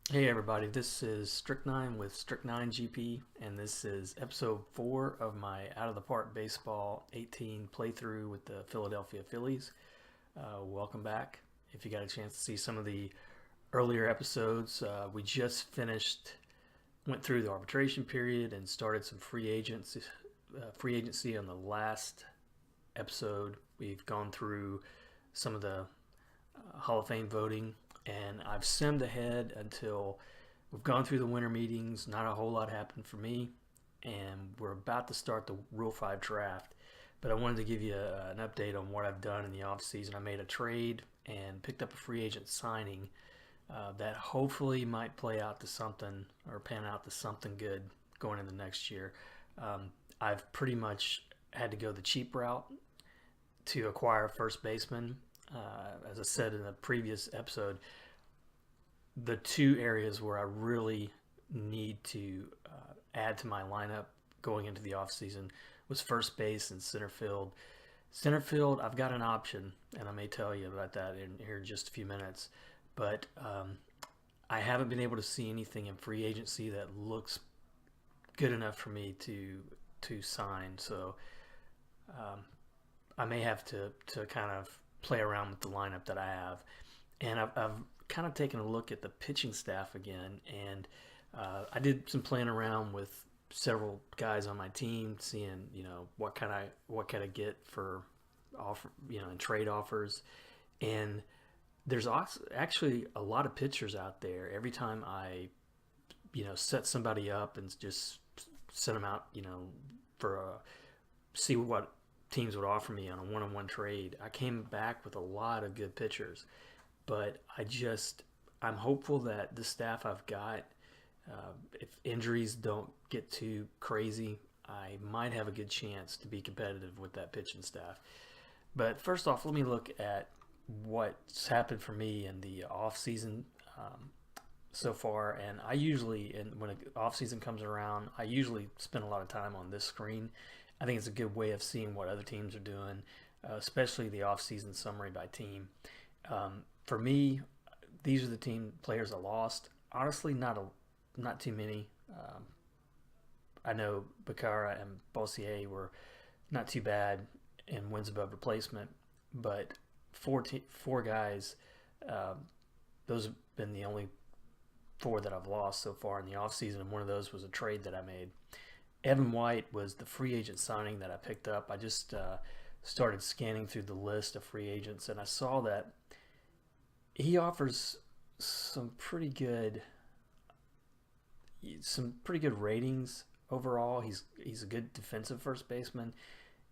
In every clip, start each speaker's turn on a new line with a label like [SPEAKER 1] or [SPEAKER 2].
[SPEAKER 1] Hey everybody, this is Strychnine with Strychnine GP, and this is episode 4 of my Out of the Park Baseball 18 playthrough with the Philadelphia Phillies. Welcome back. If you got a chance to see some of the earlier episodes, we just went through the arbitration period and started some free agency on the last episode. We've gone through some of the Hall of Fame voting, and I've simmed ahead until we've gone through the winter meetings. Not a whole lot happened for me, and we're about to start the Rule 5 draft. But I wanted to give you an update on what I've done in the offseason. I made a trade and picked up a free agent signing that hopefully might play out to something or pan out to something good going into next year. I've pretty much had to go the cheap route to acquire a first baseman. As I said in the previous episode, the two areas where I really need to add to my lineup going into the offseason was first base and center field. Center field, I've got an option, and I may tell you about that in here in just a few minutes. But I haven't been able to see anything in free agency that looks good enough for me to sign. So um, I may have to kind of play around with the lineup that I have. And I've kind of taken a look at the pitching staff again, and I did some playing around with several guys on my team, seeing what can I get for offer, in trade offers. And there's actually a lot of pitchers out there. Every time I set somebody up and just send them out, for see what teams would offer me on a one-on-one trade, I came back with a lot of good pitchers. But I'm hopeful that the staff I've got, if injuries don't get too crazy, I might have a good chance to be competitive with that pitching staff. But first off, let me look at what's happened for me in the off season so far. And when an off season comes around, I usually spend a lot of time on this screen. I think it's a good way of seeing what other teams are doing, especially the off season summary by team. For me, these are the team players I lost. Honestly, not too many. I know Bacara and Bossier were not too bad in wins above replacement, but four guys, those have been the only four that I've lost so far in the offseason, and one of those was a trade that I made. Evan White was the free agent signing that I picked up. I just started scanning through the list of free agents, and I saw that he offers some pretty good ratings overall. He's a good defensive first baseman,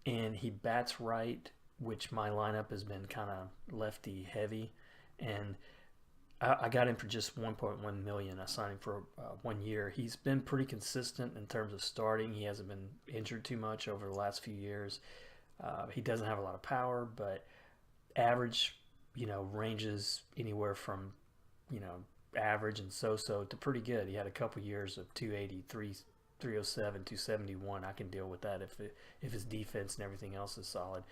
[SPEAKER 1] and he bats right, which my lineup has been kind of lefty heavy, and I got him for just 1.1 million. I signed him for 1 year. He's been pretty consistent in terms of starting. He hasn't been injured too much over the last few years. He doesn't have a lot of power, but average, ranges anywhere from, average and so-so to pretty good. He had a couple years of 280, 307, 271. I can deal with that if his defense and everything else is solid.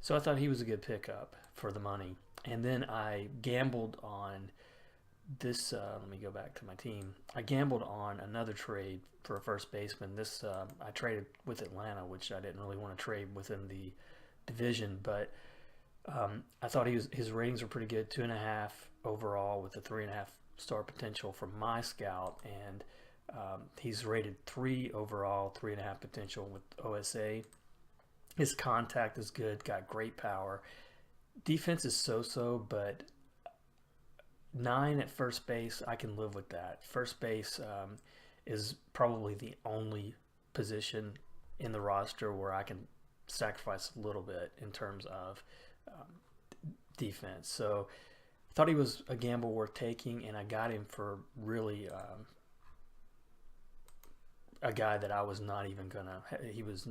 [SPEAKER 1] So I thought he was a good pickup for the money. And then I gambled on this. Let me go back to my team. I gambled on another trade for a first baseman. I traded with Atlanta, which I didn't really want to trade within the division, but I thought his ratings were pretty good, 2.5 overall with a 3.5 star potential from my scout, and he's rated 3 overall, 3.5 potential with OSA. His contact is good, got great power. Defense is so-so, but 9 at first base, I can live with that. First base is probably the only position in the roster where I can sacrifice a little bit in terms of defense. So I thought he was a gamble worth taking, and I got him for really a guy that I was not even gonna. He was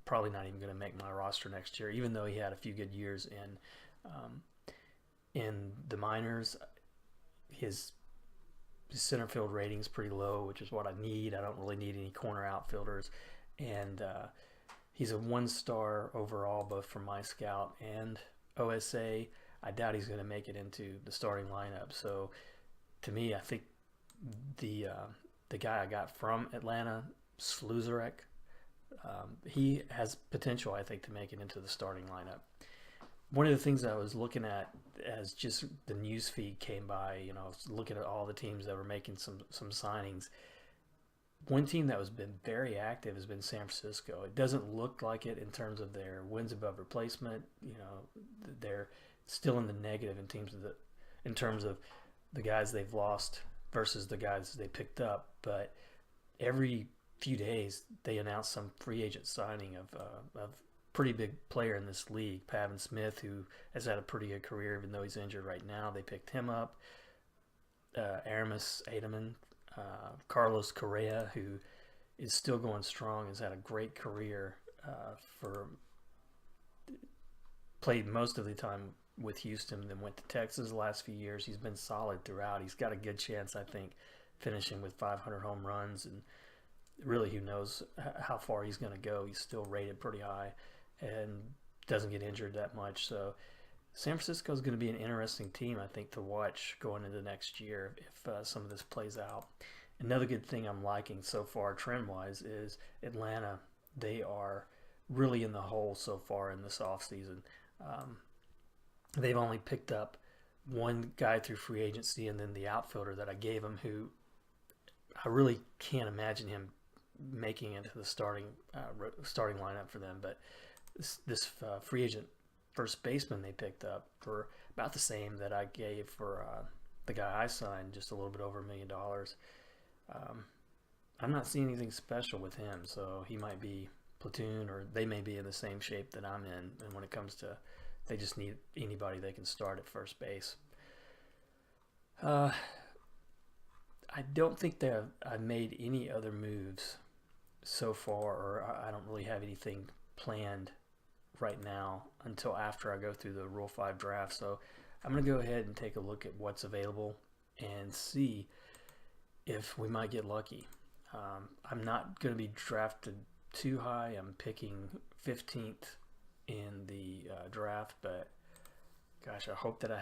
[SPEAKER 1] probably not even gonna make my roster next year, even though he had a few good years in the minors. His center field rating is pretty low, which is what I need. I don't really need any corner outfielders, and he's a 1 star overall, both from my scout and OSA. I doubt he's going to make it into the starting lineup. So to me, I think the guy I got from Atlanta, Sluzarek, he has potential, I think, to make it into the starting lineup. One of the things I was looking at as just the news feed came by, I was looking at all the teams that were making some signings. One team that has been very active has been San Francisco. It doesn't look like it in terms of their wins above replacement. They're still in the negative in terms of the guys they've lost versus the guys they picked up. But every few days they announce some free agent signing of pretty big player in this league, Pavin Smith, who has had a pretty good career even though he's injured right now. They picked him up. Aramis Ademan, Carlos Correa, who is still going strong, has had a great career played most of the time with Houston, then went to Texas the last few years. He's been solid throughout. He's got a good chance, I think, finishing with 500 home runs, and really who knows how far he's going to go. He's still rated pretty high and doesn't get injured that much. So San Francisco is going to be an interesting team, I think, to watch going into next year if some of this plays out. Another good thing I'm liking so far trend-wise is Atlanta. They are really in the hole so far in this offseason. They've only picked up one guy through free agency and then the outfielder that I gave him, who I really can't imagine him making it to the starting lineup for them. But this free agent first baseman they picked up for about the same that I gave for the guy I signed, just a little bit over $1 million. I'm not seeing anything special with him, so he might be platoon, or they may be in the same shape that I'm in. And when it comes to, they just need anybody they can start at first base. I don't think that I've made any other moves so far, or I don't really have anything planned right now until after I go through the Rule 5 draft. So I'm going to go ahead and take a look at what's available and see if we might get lucky. I'm not going to be drafted too high. I'm picking 15th in the draft, but gosh, I hope that I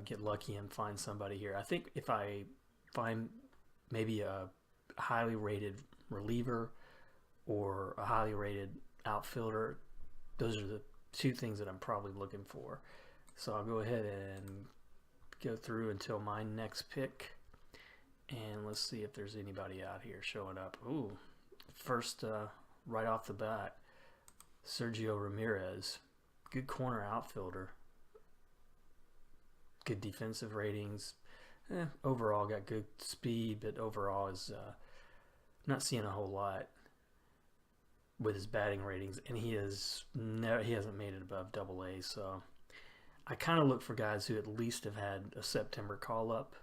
[SPEAKER 1] get lucky and find somebody here. I think if I find maybe a highly rated reliever or a highly rated outfielder, those are the two things that I'm probably looking for. So I'll go ahead and go through until my next pick, and let's see if there's anybody out here showing up. Ooh, first right off the bat, Sergio Ramirez, good corner outfielder, good defensive ratings. Overall got good speed, but overall is not seeing a whole lot with his batting ratings, and he hasn't made it above AA. So I kind of look for guys who at least have had a September call up,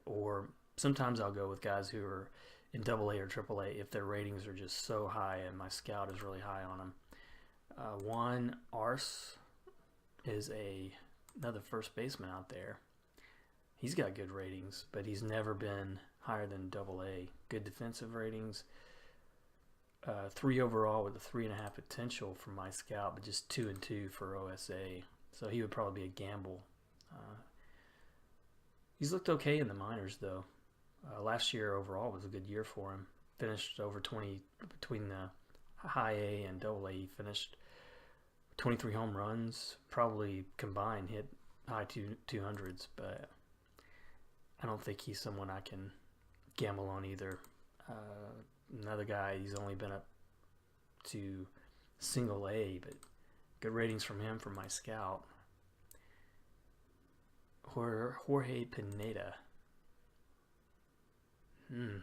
[SPEAKER 1] or sometimes I'll go with guys who are in AA or AAA if their ratings are just so high and my scout is really high on them. Juan Arce is another first baseman out there. He's got good ratings, but he's never been higher than AA. Good defensive ratings. 3 overall with a 3.5 potential for my scout, but just 2 and 2 for OSA. So he would probably be a gamble. He's looked okay in the minors, though. Last year overall was a good year for him. Finished over 20 between the high A and AA. He finished 23 home runs, probably combined hit high 200s, but I don't think he's someone I can gamble on either. Another guy, he's only been up to single A, but good ratings from him from my scout. Jorge Pineda. I'm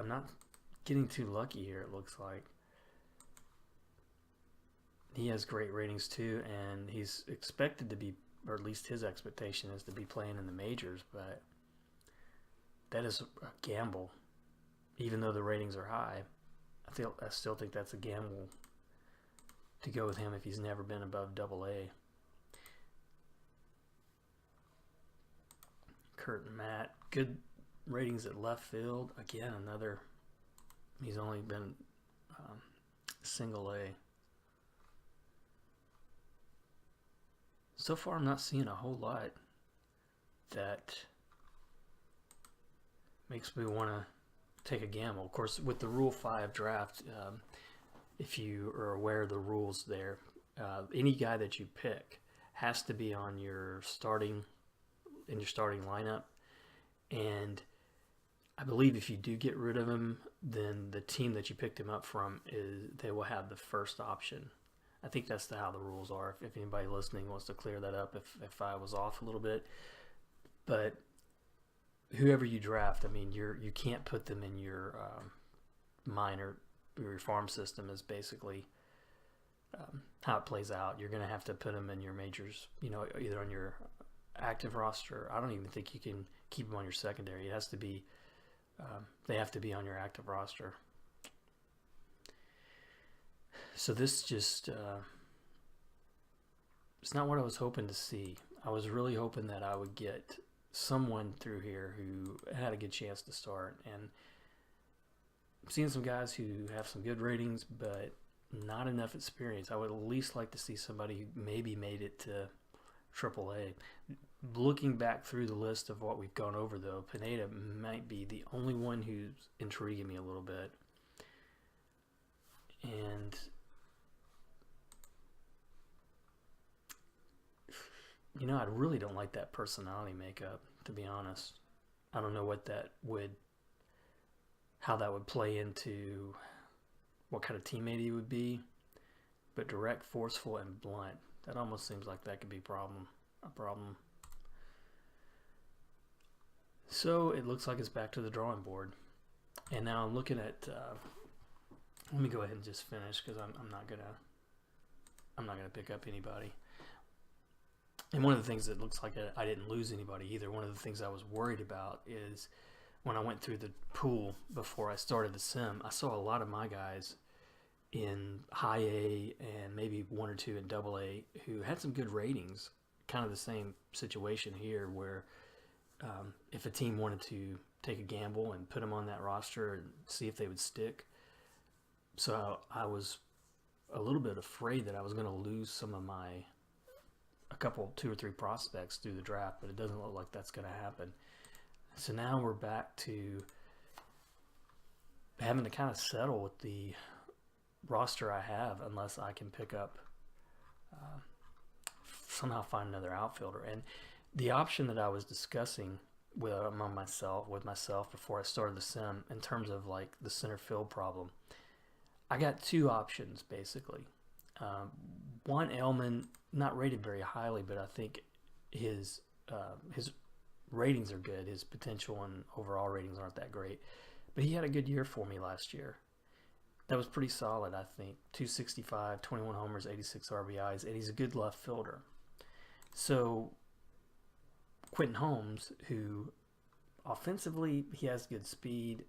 [SPEAKER 1] not getting too lucky here, it looks like. He has great ratings too, and he's expected to be, or at least his expectation is to be playing in the majors, but that is a gamble. Even though the ratings are high, I still think that's a gamble to go with him if he's never been above AA. Kurt Matt, good ratings at left field. Again, he's only been single A. So far, I'm not seeing a whole lot that makes me want to take a gamble. Of course, with the Rule 5 draft, if you are aware of the rules there, any guy that you pick has to be on your starting lineup. And I believe if you do get rid of him, then the team that you picked him up from they will have the first option. I think that's how the rules are. If anybody listening wants to clear that up, if I was off a little bit, but whoever you draft, I mean, you can't put them in your minor, your farm system is basically how it plays out. You're going to have to put them in your majors, either on your active roster. I don't even think you can keep them on your secondary. It has to be, they have to be on your active roster. So this just, it's not what I was hoping to see. I was really hoping that I would get someone through here who had a good chance to start. And I'm seeing some guys who have some good ratings, but not enough experience. I would at least like to see somebody who maybe made it to AAA. Looking back through the list of what we've gone over, though, Pineda might be the only one who's intriguing me a little bit. And I really don't like that personality makeup, to be honest. I don't know how that would play into what kind of teammate he would be, but direct, forceful, and blunt, that almost seems like that could be a problem. So it looks like it's back to the drawing board. And now I'm looking at, let me go ahead and just finish because I'm not gonna pick up anybody. And one of the things that looks like I didn't lose anybody either. One of the things I was worried about is when I went through the pool before I started the sim, I saw a lot of my guys in high A and maybe one or two in double A who had some good ratings. Kind of the same situation here where if a team wanted to take a gamble and put them on that roster and see if they would stick. So I was a little bit afraid that I was going to lose a couple, 2 or 3 prospects through the draft, but it doesn't look like that's going to happen. So now we're back to having to kind of settle with the roster I have unless I can pick up, somehow find another outfielder. And the option that I was discussing with myself before I started the sim in terms of like the center field problem, I got 2 options basically. One, Elman, not rated very highly, but I think his ratings are good. His potential and overall ratings aren't that great, but he had a good year for me last year. That was pretty solid, I think. 265, 21 homers, 86 RBIs, and he's a good left fielder. So Quentin Holmes, who offensively he has good speed,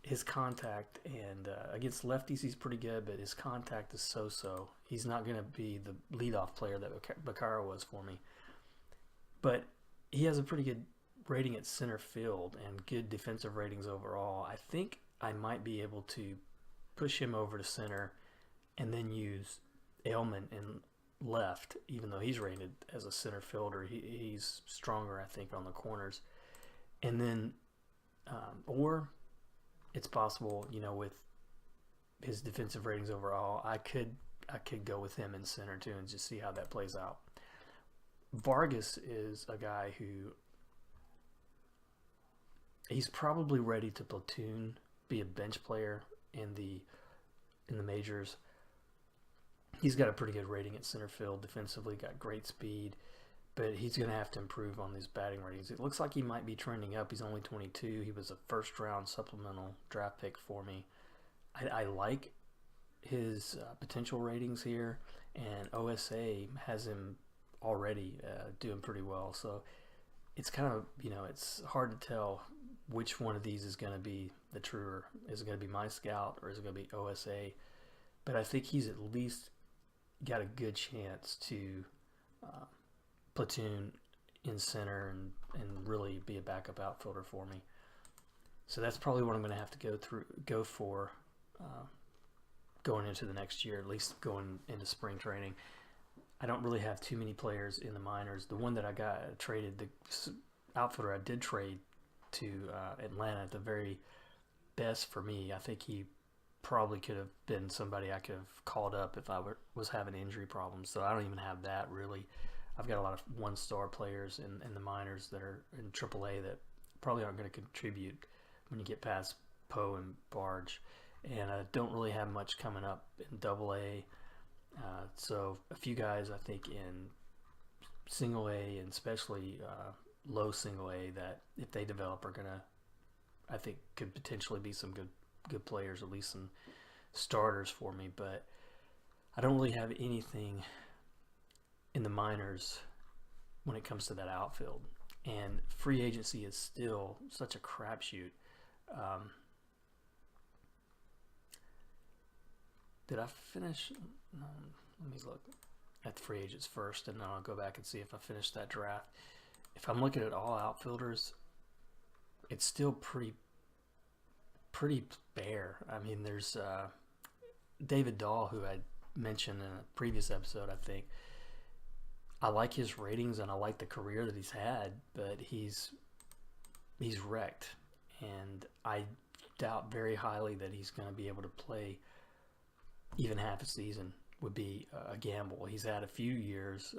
[SPEAKER 1] his contact, and against lefties he's pretty good, but his contact is so-so. He's not going to be the leadoff player that Bacaro was for me. But he has a pretty good rating at center field and good defensive ratings overall. I think I might be able to push him over to center and then use Ailman in left, even though he's rated as a center fielder. He's stronger, I think, on the corners. And then, or it's possible, with his defensive ratings overall, I could go with him in center too and just see how that plays out. Vargas is a guy who he's probably ready to platoon, be a bench player in the majors. He's got a pretty good rating at center field defensively, got great speed, but he's going to have to improve on these batting ratings. It looks like he might be trending up. He's only 22. He was a first-round supplemental draft pick for me. I like his potential ratings here, and OSA has him already doing pretty well. So it's kind of, it's hard to tell which one of these is going to be the truer. Is it going to be my scout or is it going to be OSA? But I think he's at least got a good chance to platoon in center and really be a backup outfielder for me. So that's probably what I'm going to have to go for going into the next year, at least going into spring training. I don't really have too many players in the minors. The one that I got traded, the outfielder I did trade to Atlanta at the very best for me, I think he probably could have been somebody I could have called up if I was having injury problems. So I don't even have that really. I've got a lot of one-star players in the minors that are in AAA that probably aren't going to contribute when you get past Poe and Barge. And I don't really have much coming up in AA. So a few guys I think in single A and especially low single A that if they develop are going to, I think, could potentially be some good players, at least some starters for me. But I don't really have anything in the minors when it comes to that outfield. And free agency is still such a crapshoot. Did I finish? Let me look at the free agents first, and then I'll go back and see if I finished that draft. If I'm looking at all outfielders, it's still pretty bare. I mean, there's David Dahl, who I mentioned in a previous episode, I think. I like his ratings and I like the career that he's had, but he's wrecked, and I doubt very highly that he's going to be able to play even half a season. Would be a gamble. He's had a few years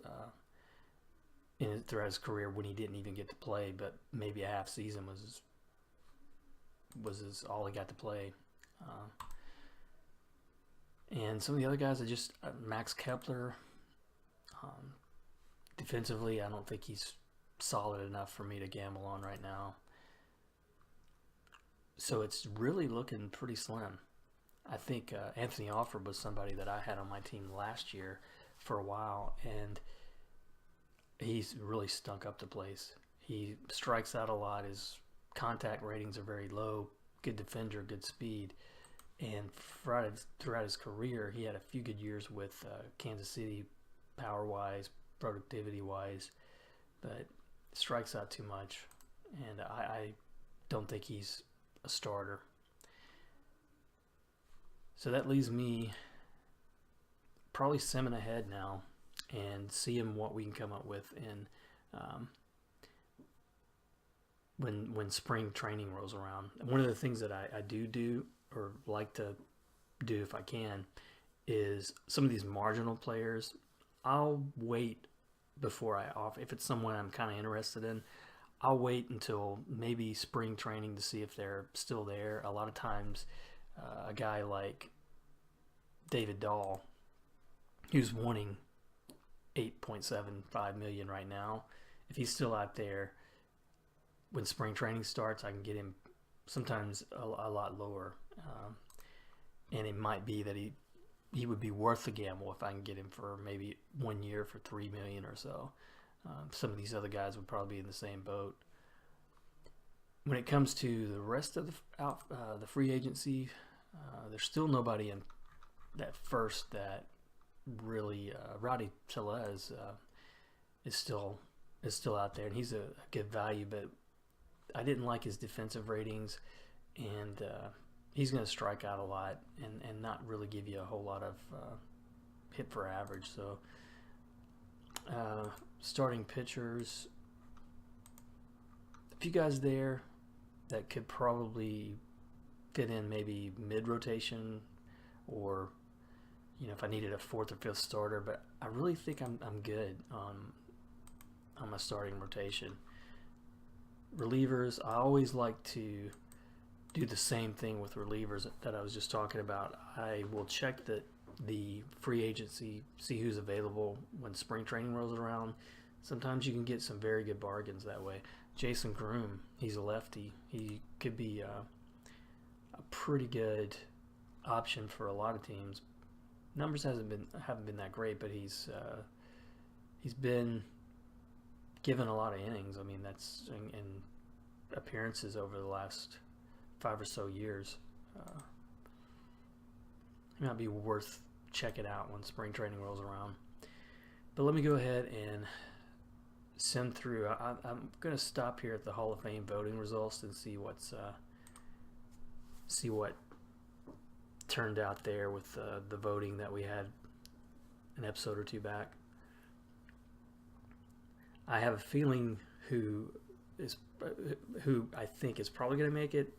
[SPEAKER 1] throughout his career when he didn't even get to play, but maybe a half season was all he got to play. And some of the other guys are just Max Kepler. Defensively, I don't think he's solid enough for me to gamble on right now. So it's really looking pretty slim. I think Anthony Alford was somebody that I had on my team last year for a while, and he's really stunk up the place. He strikes out a lot. His contact ratings are very low. Good defender, good speed. And throughout his career, he had a few good years with Kansas City, power-wise, productivity-wise, but strikes out too much. And I don't think he's a starter. So that leaves me probably simming ahead now and seeing what we can come up with in when spring training rolls around. And one of the things that I do or like to do if I can is some of these marginal players, I'll wait before I offer. If it's someone I'm kind of interested in, I'll wait until maybe spring training to see if they're still there. A lot of times a guy like David Dahl, who's wanting $8.75 million right now, if he's still out there when spring training starts, I can get him sometimes a lot lower, and it might be that he would be worth the gamble if I can get him for maybe 1 year for $3 million or so. Some of these other guys would probably be in the same boat. When it comes to the rest of the free agency, there's still nobody in that first that really. Rowdy Tellez is still out there, and he's a good value, but I didn't like his defensive ratings, and he's going to strike out a lot and not really give you a whole lot of hit for average. So starting pitchers, a few guys there that could probably fit in maybe mid-rotation, or if I needed a fourth or fifth starter, but I really think I'm good on my starting rotation. Relievers, I always like to do the same thing with relievers that I was just talking about. I will check the free agency, see who's available when spring training rolls around. Sometimes you can get some very good bargains that way. Jason Groom, he's a lefty. He could be a pretty good option for a lot of teams. Numbers haven't been that great, but he's been given a lot of innings. I mean, that's in appearances over the last 5 or so years. It might be worth checking out when spring training rolls around. But let me go ahead and send through. I'm going to stop here at the Hall of Fame voting results and see what turned out there with the voting that we had an episode or two back. I have a feeling is who I think is probably going to make it.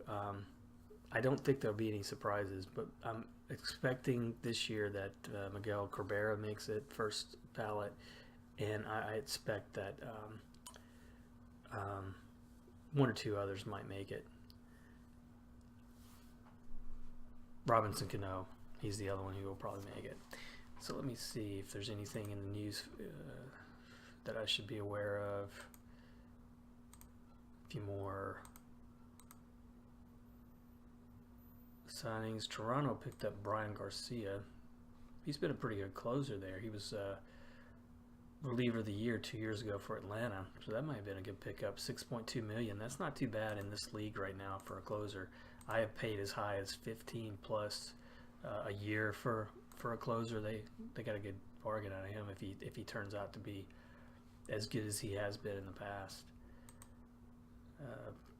[SPEAKER 1] Um, I don't think there'll be any surprises, but I'm expecting this year that Miguel Cabrera makes it first ballot, and I expect that um, one or two others might make it. Robinson Cano, he's the other one who will probably make it. So let me see if there's anything in the news that I should be aware of. A few more signings. Toronto picked up Brian Garcia. He's been a pretty good closer there. He was reliever of the year 2 years ago for Atlanta, so that might have been a good pickup. $6.2 million. That's not too bad in this league right now for a closer. I have paid as high as 15 plus a year for a closer. They got a good bargain out of him if he turns out to be as good as he has been in the past.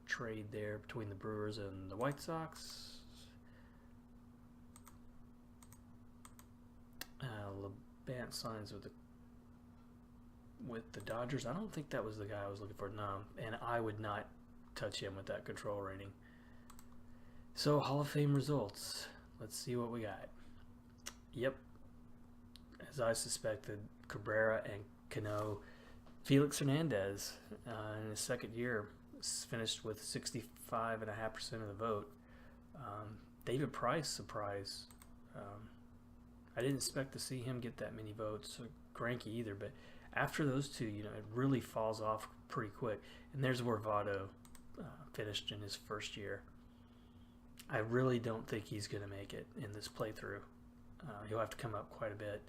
[SPEAKER 1] Trade there between the Brewers and the White Sox. Labant signs with the Dodgers. I don't think that was the guy I was looking for. No, and I would not touch him with that control rating. So Hall of Fame results. Let's see what we got. Yep, as I suspected, Cabrera and Cano. Felix Hernandez in his second year finished with 65.5% of the vote. David Price, surprise. I didn't expect to see him get that many votes, or Greinke either, but after those two, it really falls off pretty quick. And there's where Votto finished in his first year. I really don't think he's going to make it in this playthrough. He'll have to come up quite a bit.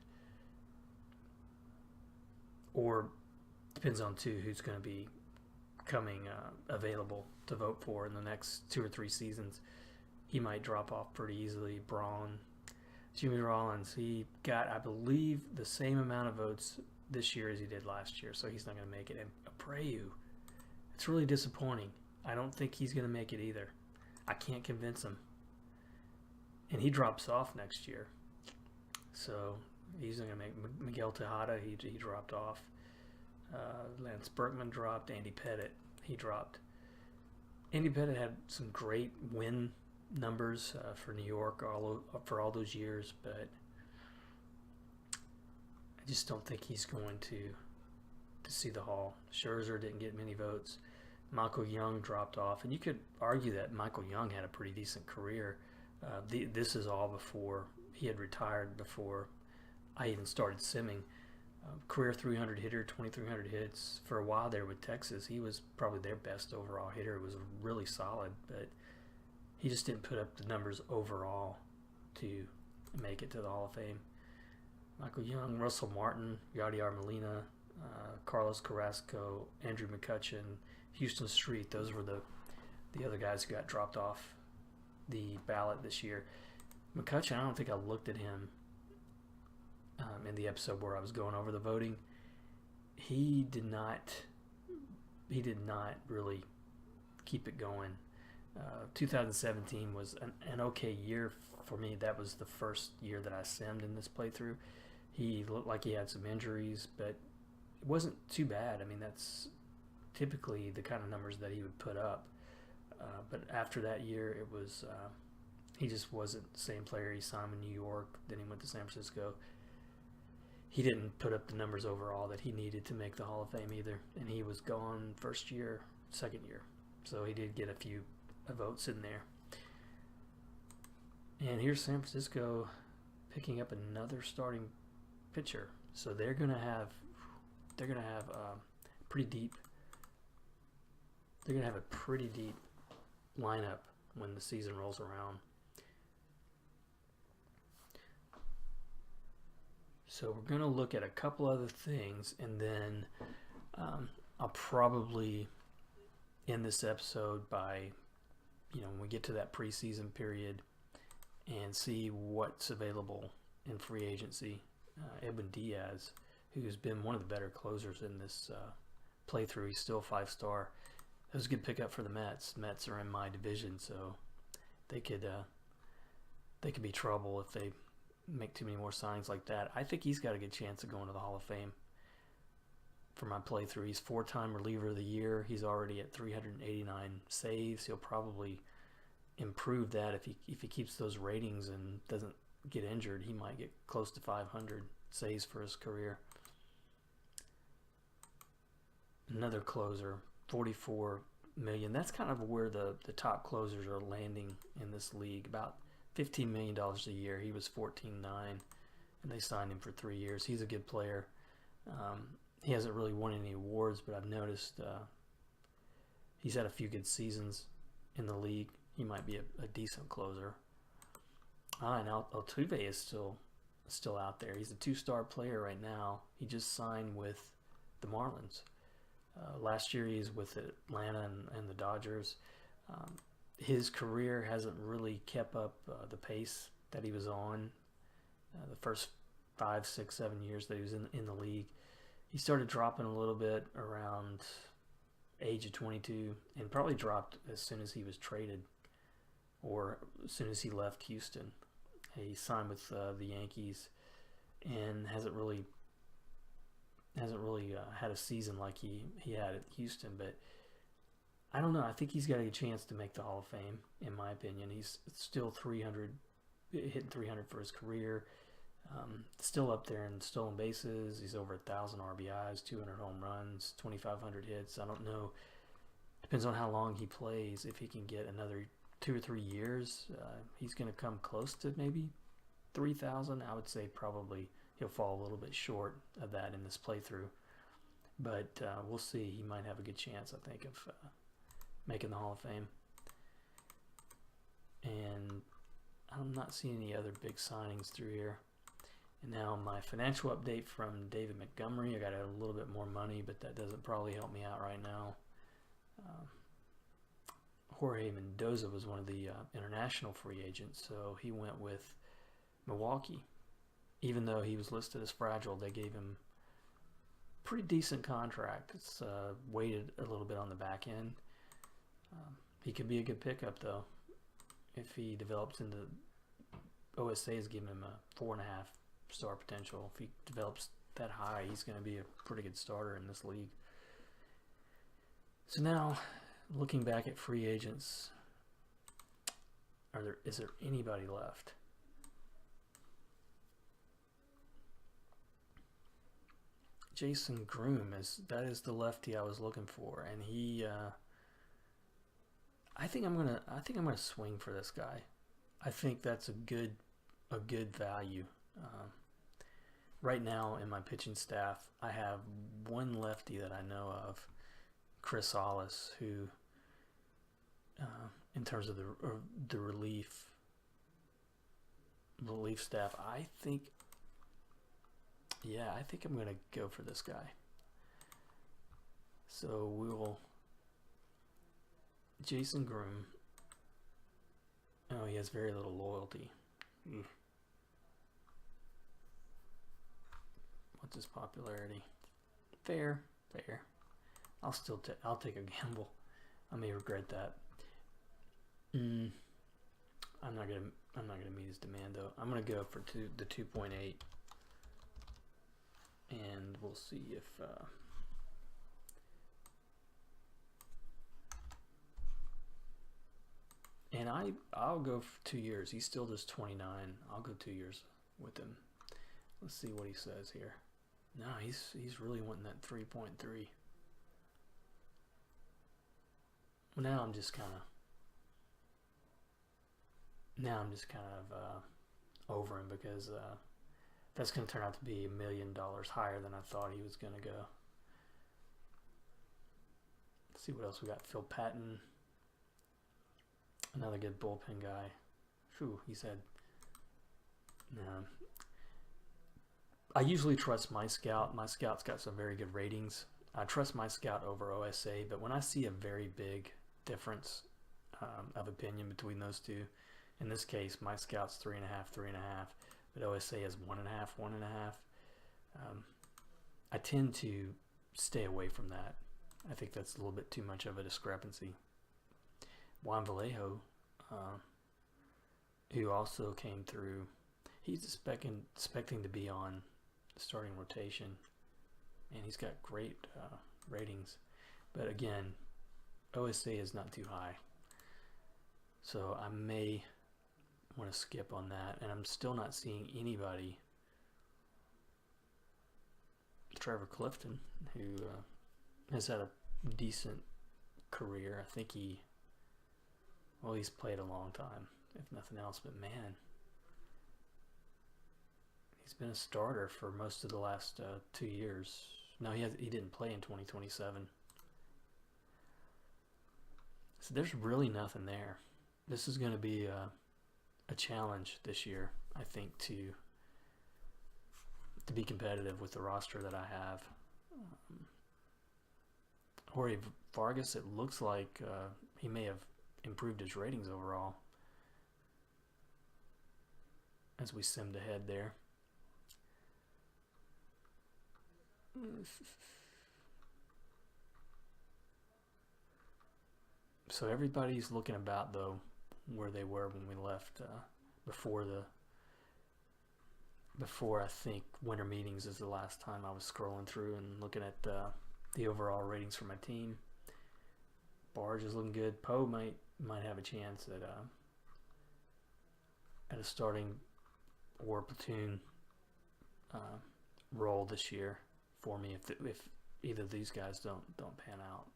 [SPEAKER 1] Or depends on, too, who's going to be coming available to vote for in the next 2 or 3 seasons. He might drop off pretty easily. Jimmy Rollins, he got, I believe, the same amount of votes this year as he did last year, so he's not going to make it. And Abreu, it's really disappointing. I don't think he's going to make it either. I can't convince him. And he drops off next year. So he's not going to make Miguel Tejada, he dropped off. Lance Berkman dropped. Andy Pettitte, he dropped. Andy Pettitte had some great win numbers for New York for all those years, but I just don't think he's going to see the Hall. Scherzer didn't get many votes. Michael Young dropped off, and you could argue that Michael Young had a pretty decent career. This is all before he had retired, before I even started simming. Career 300 hitter, 2,300 hits. For a while there with Texas, he was probably their best overall hitter. It was really solid, but he just didn't put up the numbers overall to make it to the Hall of Fame. Michael Young, Russell Martin, Yadier Molina, Carlos Carrasco, Andrew McCutchen, Houston Street. Those were the other guys who got dropped off the ballot this year. McCutchen, I don't think I looked at him in the episode where I was going over the voting. He did not really keep it going. 2017 was an okay year for me. That was the first year that I simmed in this playthrough. He looked like he had some injuries, but it wasn't too bad. I mean, that's typically the kind of numbers that he would put up. But after that year, it was he just wasn't the same player. He signed in New York, then he went to San Francisco. He didn't put up the numbers overall that he needed to make the Hall of Fame either, and he was gone first year, second year. So he did get a few votes in there. And here's San Francisco picking up another starting pitcher. So they're gonna have pretty deep. They're gonna have a pretty deep lineup when the season rolls around. So we're gonna look at a couple other things, and then I'll probably end this episode by, when we get to that preseason period, and see what's available in free agency. Edwin Diaz, who's been one of the better closers in this playthrough, he's still 5-star. That was a good pickup for the Mets. Mets are in my division, so they could be trouble if they make too many more signings like that. I think he's got a good chance of going to the Hall of Fame. for my playthrough. He's 4-time reliever of the year. He's already at 389 saves. He'll probably improve that if he keeps those ratings and doesn't get injured. He might get close to 500 saves for his career. Another closer, 44 million. That's kind of where the top closers are landing in this league. About $15 million a year. He was 14.9, and they signed him for 3 years. He's a good player. He hasn't really won any awards, but I've noticed he's had a few good seasons in the league. He might be a decent closer. And Altuve is still out there. He's a 2-star player right now. He just signed with the Marlins. Last year he was with Atlanta and the Dodgers. His career hasn't really kept up the pace that he was on the first 5, 6, 7 years that he was in the league. He started dropping a little bit around age of 22 and probably dropped as soon as he was traded or as soon as he left Houston. He signed with the Yankees and hasn't really had a season like he had at Houston, but I don't know. I think he's got a chance to make the Hall of Fame, in my opinion. He's still hitting 300 for his career. Still up there in stolen bases. He's over 1,000 RBIs, 200 home runs, 2,500 hits. I don't know. Depends on how long he plays. If he can get another 2 or 3 years, he's going to come close to maybe 3,000. I would say probably he'll fall a little bit short of that in this playthrough. But we'll see. He might have a good chance, I think, of making the Hall of Fame. And I'm not seeing any other big signings through here. And now my financial update from David Montgomery. I got a little bit more money, but that doesn't probably help me out right now. Jorge Mendoza was one of the international free agents, so he went with Milwaukee. Even though he was listed as fragile, they gave him a pretty decent contract. It's weighted a little bit on the back end. He could be a good pickup, though, if he develops into... OSA is giving him a 4.5-star potential. If he develops that high, he's going to be a pretty good starter in this league. So now, looking back at free agents, is there anybody left? Jason Groom is the lefty I was looking for, and he. I think I'm gonna swing for this guy. I think that's a good value. Right now in my pitching staff, I have one lefty that I know of, Chris Ollis, who, in terms of the relief staff, I think I'm going to go for this guy. So Jason Groom. Oh, he has very little loyalty. What's his popularity? Fair. I'll take a gamble. I may regret that. I'm not gonna meet his demand though. I'm gonna go for the 2.8, and we'll see if. And I'll go for 2 years. He's still just 29. I'll go 2 years with him. Let's see what he says here. No, he's really wanting that 3.3. Well, now I'm just kind of over him, because that's going to turn out to be $1 million higher than I thought he was going to go. Let's see what else we got. Phil Patton. Another good bullpen guy. Phew, he said. No. I usually trust my scout. My scout's got some very good ratings. I trust my scout over OSA, but when I see a very big difference of opinion between those two, in this case, my scout's 3.5, but OSA is 1.5. I tend to stay away from that. I think that's a little bit too much of a discrepancy. Juan Vallejo, who also came through, he's expecting to be on the starting rotation. and he's got great ratings. But again, OSA is not too high, so I may want to skip on that. And I'm still not seeing anybody. Trevor Clifton, who has had a decent career. I think he's played a long time, if nothing else. But man, he's been a starter for most of the last 2 years. No, he didn't play in 2027. So there's really nothing there. This is going to be a challenge this year, I think, to be competitive with the roster that I have. Jorge Vargas, it looks like he may have improved his ratings overall as we simmed ahead there. So everybody's looking about, though, where they were when we left before I think winter meetings is the last time I was scrolling through and looking at the overall ratings for my team. Barge is looking good. Poe might have a chance at a starting or platoon role this year for me if either of these guys don't pan out.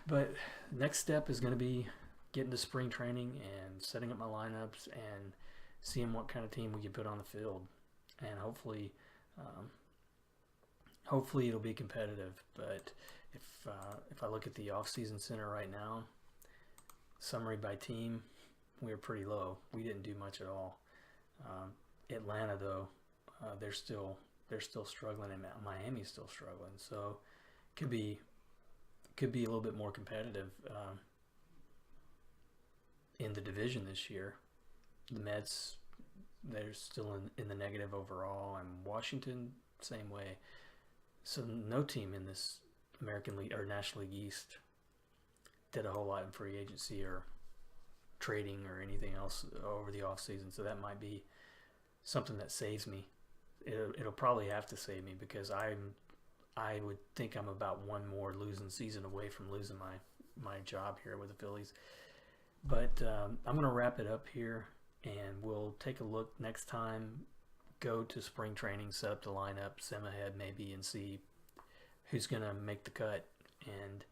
[SPEAKER 1] But next step is going to be getting to spring training and setting up my lineups and seeing what kind of team we can put on the field, and hopefully it'll be competitive. But if I look at the offseason center right now, summary by team, we're pretty low. We didn't do much at all. Atlanta, though, they're still struggling, and Miami's still struggling. So could be a little bit more competitive in the division this year. The Mets, they're still in the negative overall, and Washington, same way. So no team in this American League or National League East did a whole lot in free agency or trading or anything else over the offseason. So that might be something that saves me. It'll probably have to save me, because I would think I'm about one more losing season away from losing my job here with the Phillies. But I'm going to wrap it up here, and we'll take a look next time, go to spring training, set up the lineup, sim ahead maybe, and see who's going to make the cut, and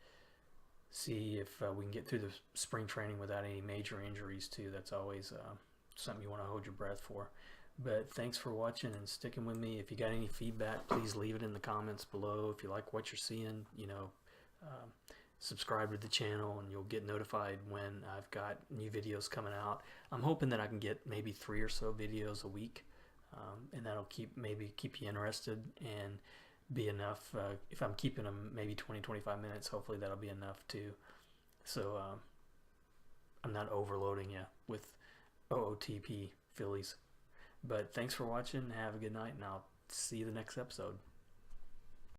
[SPEAKER 1] see if we can get through the spring training without any major injuries too. That's always something you want to hold your breath for. But thanks for watching and sticking with me. If you got any feedback, please leave it in the comments below. If you like what you're seeing, subscribe to the channel and you'll get notified when I've got new videos coming out. I'm hoping that I can get maybe 3 or so videos a week, and that'll keep you interested and be enough. If I'm keeping them maybe 20-25 minutes, hopefully that'll be enough too. So I'm not overloading you with OOTP Phillies. But thanks for watching. Have a good night, and I'll see you the next episode.